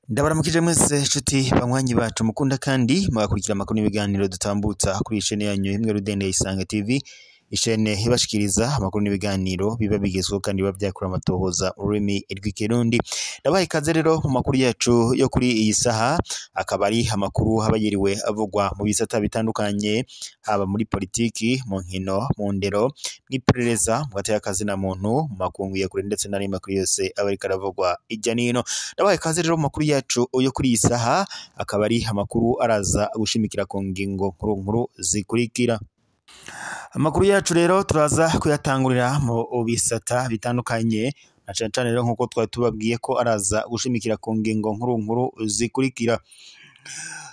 Ndabaramukije mwese nshuti banywanyi bacu mukunda kandi mugakurikira amakuru n'ibiganiro dutambutsa kuri ishene yanyu imwe Rudende Isange TV, ishene ibashikiriza amakuru n'ibiganiro biba bigezweho kandi biba byakura amatohoza ururimi rw'ikirundi. Ndabaha ikaze rero mu makuru yacu yo kuri iyi saha, akaba ari amakuru haba yiriwe avugwa mu bisata bitandukanye, haba muri politiki, mu nkino, mu ndero, n'iperereza, mu gateka kazina muntu, mu makungu ya kure ndetse n'andi makuru yose aba ariko aravugwa ijya n'ino. Ndabaha ikaze rero mu makuru yacu yo kuri iyi saha, akaba ari amakuru araza gushimikira ku ngingo nkuru zikurikira. Amakuru yacu rero turaza kuyatangurira mu bisata bitandukanye, na cane cane rero nkuko twari tubabwiye ko araza gushimikira ku ngingo nkuru zikurikira.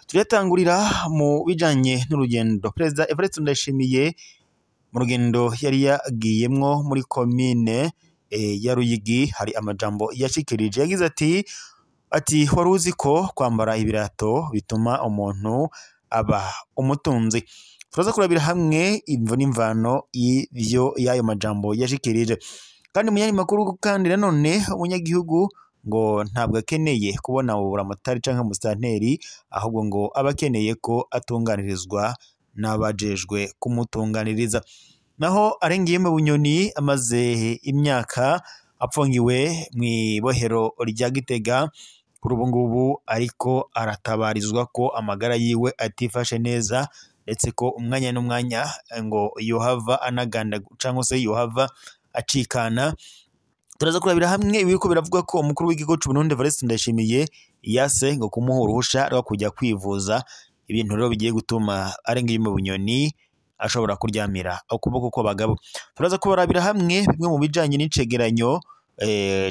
Tuyatangurira mu bijanye n'urugendo Perezida Evariste Ndayishimiye mu rugendo yari yagiyemwo muri komine ya Ruyigi, hari amajambo yashikirije. Yagize ati wari uzi ko kwambara ibirato bituma umuntu aba umutunzi. Turaza kurabira hamwe imvo n'imvano y'ayo majambo yashikirije. Kandi mu yandi makuru kandi nanone umunyagihugu ngo ntabwo akeneye kubona buramatari canke musitanteri, ahubwo ngo aba akeneye ko atunganirizwa n'abajejwe kumutunganiriza. Naho Arengiyeme Bunyoni amaze imyaka apfungiwe mw'ibohero rya Gitega, kuri ubu ngubu ariko aratabarizwa ko amagara yiwe atifashe neza, ndetse ko umwanya n'umwanya ngo yohava anaganda cyangwa se yohava acikana. Turaza kurabira hamwe ibiko biravuga ko umukuru w'igihugu cy'u Burundi Evariste Ndayishimiye yase ngo kumuha uruhusha rwo kujya kwivuza, ibintu rero bigiye gutuma Arengiyeme Bunyoni ashobora kuryamira ukuboko kw'abagabo. Turaza kubarabira hamwe bimwe mu bijanye n'icegeranyo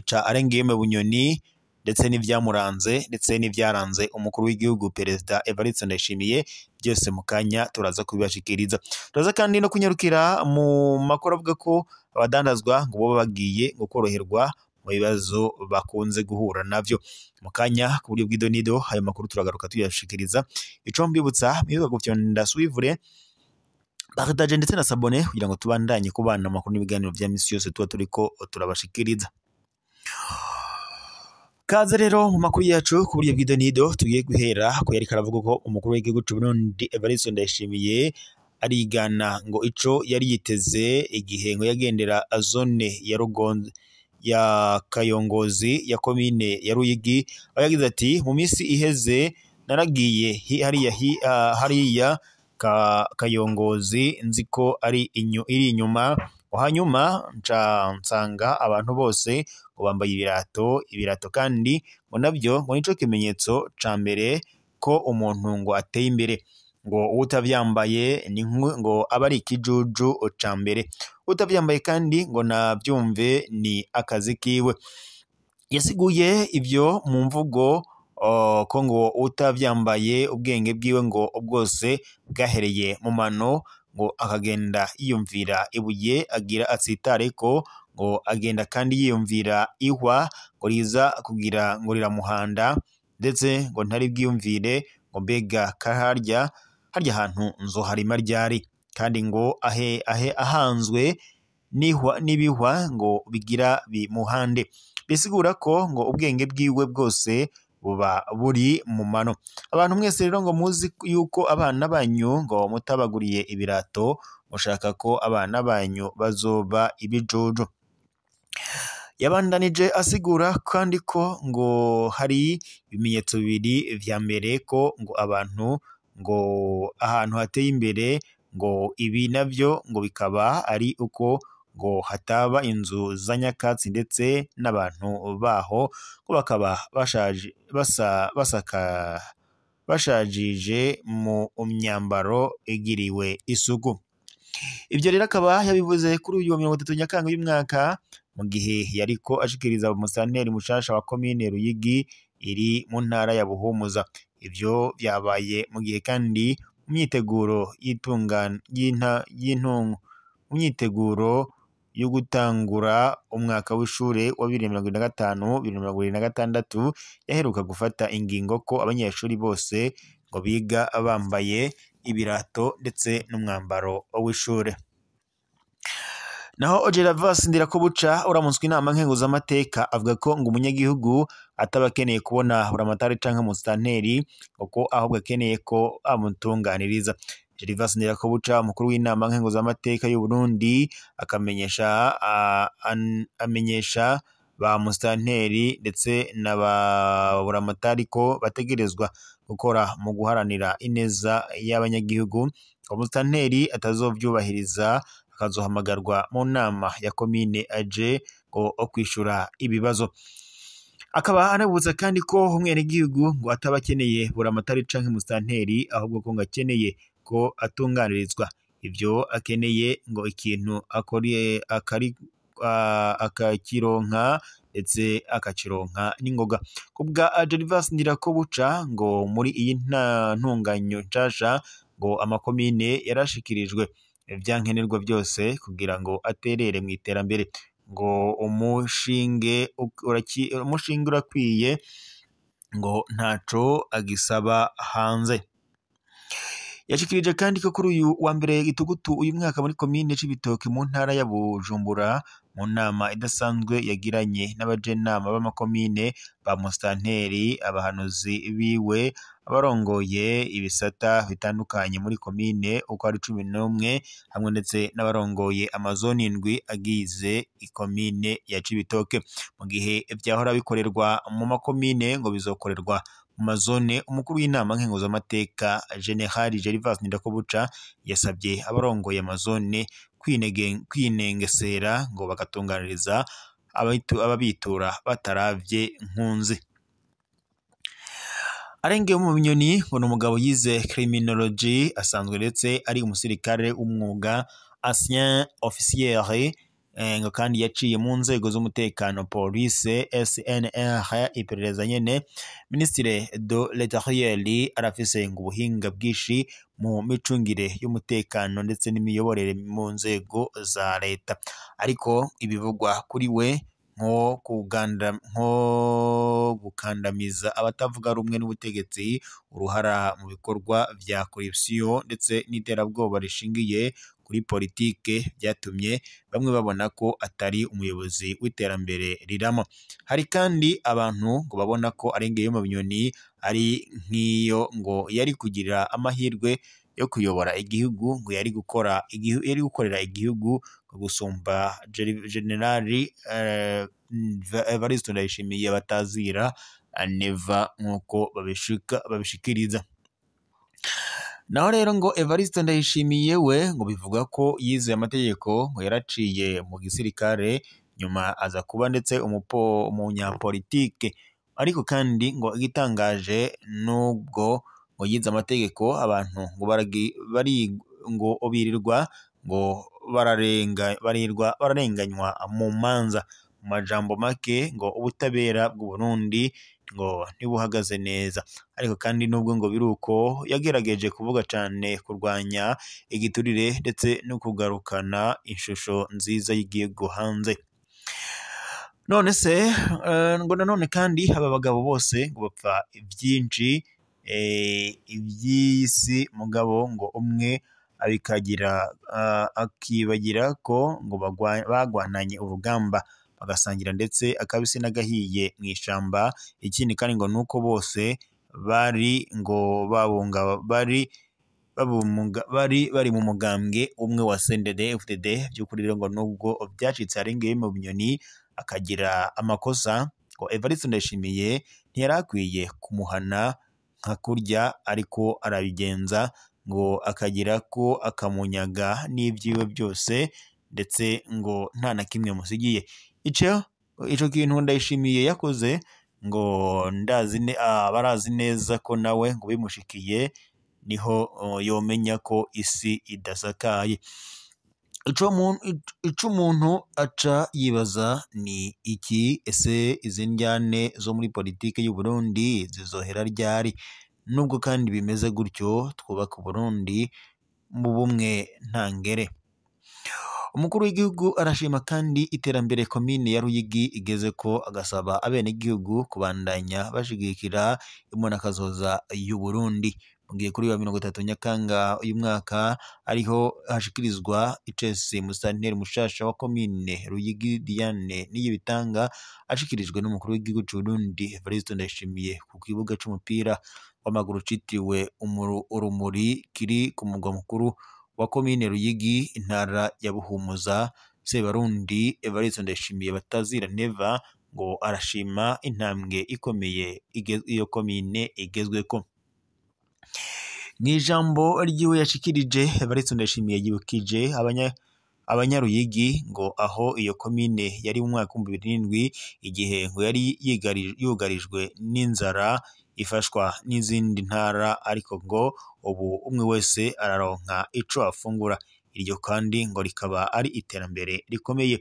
ca Arengiyeme Bunyoni, ndetse n'ivyamuranze ndetse n'ivyaranze umukuru w'igihugu Perezida Evariste Ndayishimiye, byose mu kanya turaza kubibashikiriza. Turaza kandi no kunyarukira mu makuru avuga ko abadandazwa ngo boba bagiye koroherwa mu bibazo bakunze guhura navyo. Mu kanya ku buryo bw'idonido ayo makuru turagaruka tuyashikiriza. Ico mbibutsa mwibuka gufyonda suivre, partage ndetse na s'abonner kugira ngo tubandanye kubana amakuru n'ibiganiro vya misi yose tuba turiko turabashikiriza. Kaze rero mu makuru yacu ku buryo bw'idonido, tugiye guhera ko yari karavuga ko umukuru w'igihugu cy'u Burundi Evariste Ndayishimiye arigana ngo ico yari yiteze igihe ngo yagendera zone ya Rugonzi ya Kayongozi ya komine ya Ruyigi. Aho yagize ati mu misi iheze naragiye hariya Kayongozi nzi ko iri inyuma, hanyuma nsanga abantu bose ngo bambaye ibirato kandi ngo nabyo ngo nico kimenyetso ca mbere ko umuntu ngo ateye imbere, ngo utavyambaye ni ngo aba ari ikijuju ca mbere, utavyambaye kandi ngo navyumve ni akazi kiwe. Yasiguye ivyo mu mvugo ko ngo utavyambaye ubwenge bwiwe ngo bwose bwahereye mu mano, ngo akagenda yiyumvira ibuye agira atsitare ko, ngo agenda kandi yiyumvira ihwa ngo riza kugira ngo riramuhanda, ndetse ngo ntari bwiyumvire ngo mbega harya hantu nzoharima ryari, kandi ngo ahanzwe n'ibihwa ngo bigira bimuhande. Bisigura ko ngo ubwenge bwiwe bwose buba buri mu mano. Abantu mwese rero ngo muzi yuko abana banyu ngo mutabaguriye ibirato, mushaka ko abana banyu bazoba ibijuju. Yabandanije asigura kandi ko ngo hari ibimenyetso bibiri vya mbere ko ngo abantu ngo ahantu hateye imbere, ngo ibi navyo ngo bikaba ari uko ngo hataba inzu za nyakatsi, ndetse n'abantu baho ko bakaba bashajije mu myambaro igiriwe isuku. Ivyo rero akaba yabivuze kuri uyu wa 30 Nyakanga uyu mwaka, mu gihe yariko ashikiriza umusitanteri mushasha wa komine Ruyigi iri mu ntara ya Buhumuza. Ivyo vyabaye mu gihe kandi mu myiteguro yo gutangura umwaka w'ishure wa 2025-2026 yaheruka gufata ingingo ko abanyeshuri bose ngo biga bambaye ibirato ndetse n'umwambaro w'ishure. Naho Gervas Ndirakobuca uramutswe inama nkenguzamateka avuga ko ngo umunyagihugu ataba akeneye kubona buramatari canke musitanteri uko ahubwo akeneye ko amutunganiriza. Gervas Ndirakobuca umukuru w'inama nkenguzamateka y'u Burundi amenyesha ba musitanteri ndetse na ba buramatari ko bategerezwa gukora mu guharanira ineza y'abanyagihugu. Umusitanteri atazovyubahiriza akazohamagarwa mu nama ya komine aje ngo kwishura ibibazo. Akaba anabutsa kandi ko umwenegihugu ngo ataba akeneye buramatari canke musitanteri ahubwo ko ngo akeneye ko atunganirizwa. Ivyo akeneye ngo ikintu akakironka ndetse akakironka n'ingoga. Kubwa Gervas Ndirakobuca ngo muri iyi ntunganyo nshasha ngo amakomine yarashikirijwe ivyankenerwa byose kugira ngo aterere mu iterambere. Ngo umushinge urakwiye ngo ntaco agisaba hanze. Yashikirije kandi ko kuri uyu wa mbere Gitugutu uyu mwaka muri komine Cibitoke mu ntara ya Bujumbura mu nama idasanzwe yagiranye n'abajenama b'amakomine ba musitanteri abahanuzi biwe abarongoye ibisata bitandukanye muri komine uko ari 11 hamwe ndetse n'abarongoye amazoni 7 agize ikomine ya Cibitoke. Mu gihe vyahora bikorerwa mu makomine ngo bizokorerwa mu mazone, umukuru w'inama nkenguzamateka General Gervas Ndirakobuca yasabye abarongoye amazone kwinengesera ngo bagatunganiriza ababitura bataravye nkunzi. Arengeye mu Binyoni ngo n'umugabo yize criminology asanzwe ndetse ari umusirikare w'umwuga ancien officier ngo kandi yaciye mu nzego z'umutekano police SNR iperereza nyene. Ministre de l'Intérieur arafise ngo ubuhinga bwishi mu micungire y'umutekano ndetse n'imiyoborere mu nzego za leta, ariko ibivugwa kuri we nko gukandamiza abatavuga rumwe n'ubutegetsi, uruhara mu bikorwa vya corruption ndetse n'iterabwoba rishingiye kuri politike byatumye bamwe babona ko atari umuyobozi w'iterambere riramo. Hari kandi abantu ngo babona ko Arengeye mu Binyoni ari nk'iyo ngo yari kugira amahirwe yo kuyobora igihugu, ngo yari gukorera igihugu gusumba Generali Evariste Ndayishimiye batazira neva nk'uko babishikiriza. Naho rero ngo Evariste Ndayishimiye we ngo bivuga ko yize amategeko ngo yaraciye mu gisirikare nyuma aza kuba ndetse umunyapolitike, ariko kandi ngo igitangaje nubwo ngo yize amategeko abantu ngo birirwa ngo bararenganywa mu manza. Mu majambo make ngo ubutabera bw'u Burundi ngo ntibuhagaze neza, ariko kandi nubwo ngo biruko yagerageje kuvuga cyane kurwanya igiturire ndetse no kugarukana ishusho nziza y'igihugu hanze. None se ngo nanone kandi aba bagabo bose ngo bapfa byinshi iby'isi mugabo ngo umwe akibagira ko ngo bagwananye urugamba bagasangira ndetse akabisi n'agahiye mu ishamba. Ikindi kandi ngo nuko bose bari mu mugambwe umwe wa CNDD-FDD. By'ukuri rero ngo nubwo byacitse Arengeye mu Binyoni akagira amakosa, ngo Evariste Ndayishimiye ntiyarakwiye kumuhana nka kurya ariko arabigenza, ngo akagira ko akamunyaga n'ibyiwe byose ndetse ngo nta na kimwe musigiye. Ico kintu Ndayishimiye yakoze ngo barazi neza ko nawe ngo bimushikiye niho yomenya ko isi idasakaye. Ico umuntu aca yibaza ni iki, ese izi njyane zo muri politike y'u Burundi zizohera ryari? Nubwo kandi bimeze gutyo twubaka Burundi mu bumwe ntangere. Umukuru w'igihugu arashima kandi iterambere komine ya Ruyigi igeze ko, agasaba abenegihugu kubandanya bashigikira imbonakazoza y'u Burundi. mugiye kuri wa 30 Nyakanga uyu mwaka ariho hashikirizwa icese musanteri mushasha wa komine Ruyigi Diane Niyibitanga ashikirijwe n'umukuru w'igihugu cy'u Burundi Evariste Ndayishimiye ku kibuga c'umupira w'amaguru citiwe Urumuri kiri ku mugwa mukuru wa komine Ruyigi intara ya Buhumuza. Sebarundi Evariste Ndayishimiye batazira neva ngo arashima intambwe ikomeye iyo komine igezweko. N'ijambo ryiwe yashikirije Evariste Ndayishimiye yibukije abanyaruyigi ngo aho iyo komine yari mu mwaka 2007 igihe ngo yari yugarijwe n'inzara ifashwa n'izindi ntara, ariko ngo ubu umwe wese araronka ico afungura. Iryo kandi ngo rikaba ari iterambere rikomeye.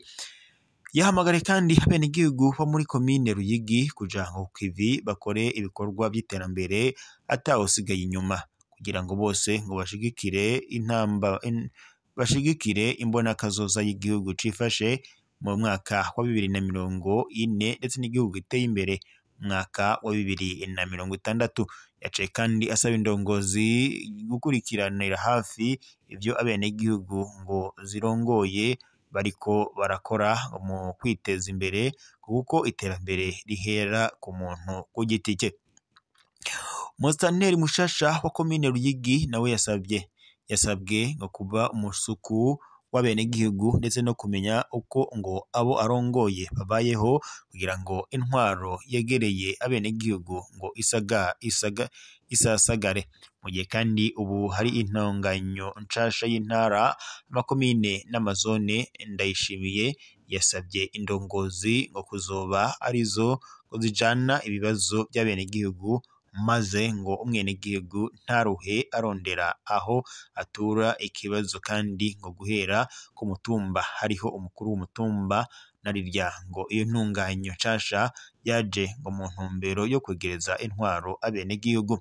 Yahamagare kandi bene igihugu bo muri komine Ruyigi kuja ngo kivi bakore ibikorwa by'iterambere atawusigaye inyuma, kugira ngo bose ngo bashigikire imbona kazoza y'igihugu cifashe mu mwaka wa 2040 ndetse n'igihugu giteye imbere mwaka wa 2060. Yaciye kandi asaba indongozi gukurikiranira hafi ivyo abene igihugu ngo zirongoye bariko barakora mu kwiteza imbere, kuko iterambere rihera ku muntu ku giti cye. Musanteri mushasha wa komine Ruyigi nawe yasabwe ngo kuba umusuku w'abene igihugu ndetse no kumenya uko ngo abo arongoye babayeho, kugira ngo intwaro yegereye abene igihugu ngo isasagare. Mu gihe kandi ubu hari intonganyo nshasha y'intara, amakomine n'amazone, Ndayishimiye yasabye indongozi ngo kuzoba arizo zijana ibibazo by'abene igihugu, maze ngo umwene igihugu ntaruhe arondera aho atura ikibazo, kandi ngo guhera ku mutumba hariho umukuru w'umutumba. Narirya ngo iyo ntunganyo nshasha yaje ngo mu ntumbero yo kwegereza intwaro abene igihugu.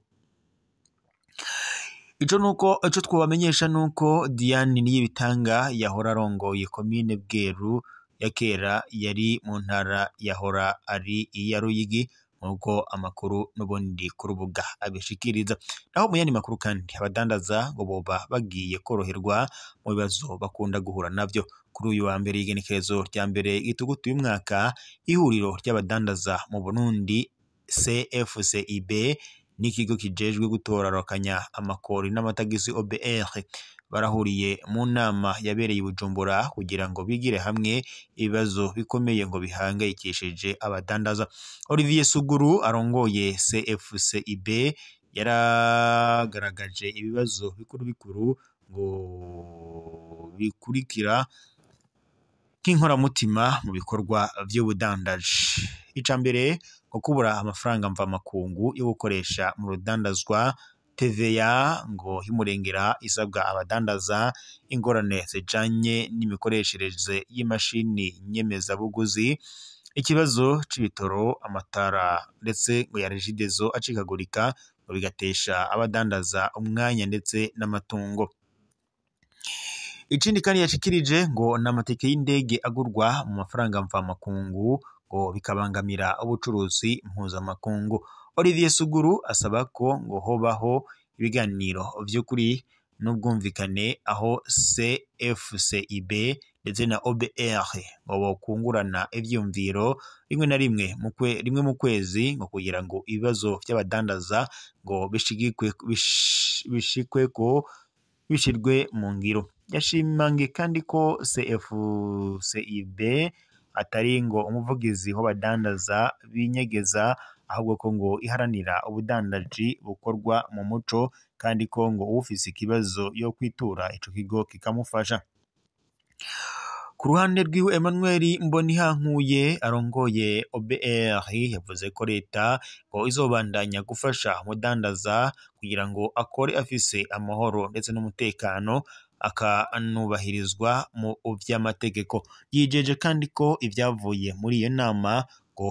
Ico twabamenyesha nuko Diane Niyibitanga yahora arongoye komine Bweru ya kera yari mu ntara yahora ari iya Ruyigi, nkuko amakuru n'ubundi ku rubuga abishikiriza. Naho mu yandi makuru kandi abadandaza ngo boba bagiye koroherwa mu bibazo bakunda guhura navyo. Kuri uyu wa mbere igenekerezo rya mbere Gitugutu uyu mwaka, ihuriro ry'abadandaza mu Burundi CFCIB n'ikigo kijejwe gutororokanya amakori n'amatagisi OBR barahuriye mu nama yabereye Bujumbura kugira ngo bigire hamwe ibibazo bikomeye ngo bihangayikishije abadandaza. Olivier Suguru arongoye CFCIB yaragaragaje ibibazo bikuru ngo bikurikira nk'inkoramutima mu bikorwa by'ubudandaji. Icambere ngo kubura amafaranga mva makungu yo gukoresha mu rudandazwa, TVA ngo y'umurengera isabwa abadandaza, ingorane zijanye n'imikoreshereze y'imashini nyemezabuguzi, ikibazo c'ibitoro, amatara ndetse ngo ya Regideso acikagurika ngo bigatesha abadandaza umwanya ndetse n'amatungo. Ikindi kandi yashikirije ngo n'amatike y'indege agurwa mu mafaranga mva makungu ngo bikabangamira ubucuruzi mpuzamakungu. Olivier Suguru asaba ko ngo hobaho ibiganiro vy'ukuri n'ubwumvikane aho CFCIB ndetse na OBR ngo bokungurana ivyumviro rimwe na rimwe mu kwezi ngo kugira ngo ibibazo by'abadandaza ngo bishirwe mu ngiro. Yashimangiye kandi ko CFCIB atari ngo umuvugizi w'abadandaza binyegeza, ahubwo ko ngo iharanira ubudandaji bukorwa mu muco, kandi ko ngo ufise ikibazo yo kwitura ico kigo kikamufasha. Ku ruhande rw'iwe Emmanuel Mbonihankuye arongoye OBR yavuze ko leta ngo izobandanya gufasha umudandaza kugira ngo akore afise amahoro ndetse n'umutekano, akanubahirizwa mu vy'amategeko. Yijeje kandi ko ivyavuye muri iyo nama ngo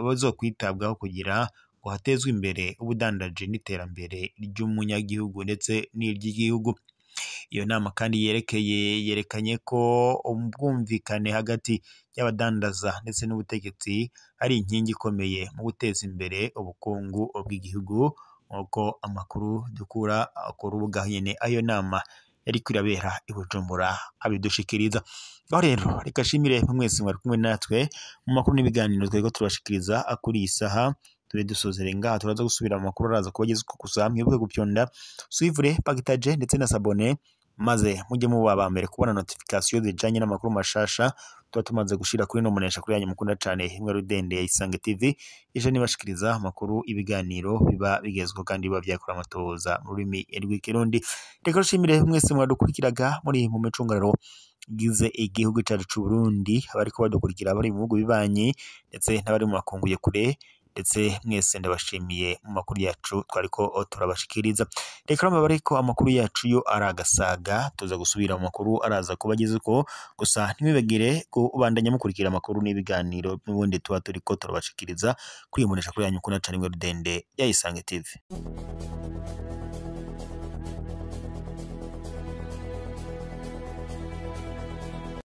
bizokwitabwaho kugira ngo hatezwe imbere ubudandaji n'iterambere ry'umunyagihugu ndetse n'iry'igihugu. Iyo nama kandi yerekanye ko ubwumvikane hagati y'abadandaza ndetse n'ubutegetsi ari inkingi ikomeye mu guteza imbere ubukungu bw'igihugu uko amakuru dukura ku rubuga nyene ayo nama yari kwirabera i Bujumbura abidushikiriza. Aho rero reka shimire mwese mwari kumwe natwe mu makuru n'ibiganiro twego turashikiriza kuri iyi saha. Tube dusozere ngaha, turaza gusubira mu makuru araza kubageza gusa mwibuke gupyonda suivre partage ndetse na s'abonner, maze mujye muba ba mbere kubona notification zijanye n'amakuru mashasha tuba tumaze gushira kuri no munesha kuri yanyu mukunda cyane Imwe Rudende ya Isange TV ije nibashikiriza amakuru ibiganiro biba bigezweho kandi biba byakora amatoza mu rurimi rw'ikirundi. Reka rushimire mwese mwadukurikiraga muri mu micungararo gize igihugu cyacu c'u Burundi, abariko badukurikira bari mu bihugu bibanyi ndetse n'abari mu makunguye kure, ndetse mwese ndabashimiye mu makuru yacu twariko turabashikiriza. Reka bariko amakuru yacu yo aragasaga, tuza gusubira mu makuru araza kubageze ko gusa ntimwibagire kubandanya mukurikira amakuru n'ibiganiro n'ubundi tuba turiko turabashikiriza kwimunesha kuri yanyu kuna cyane Imwe Rudende ya Isange TV.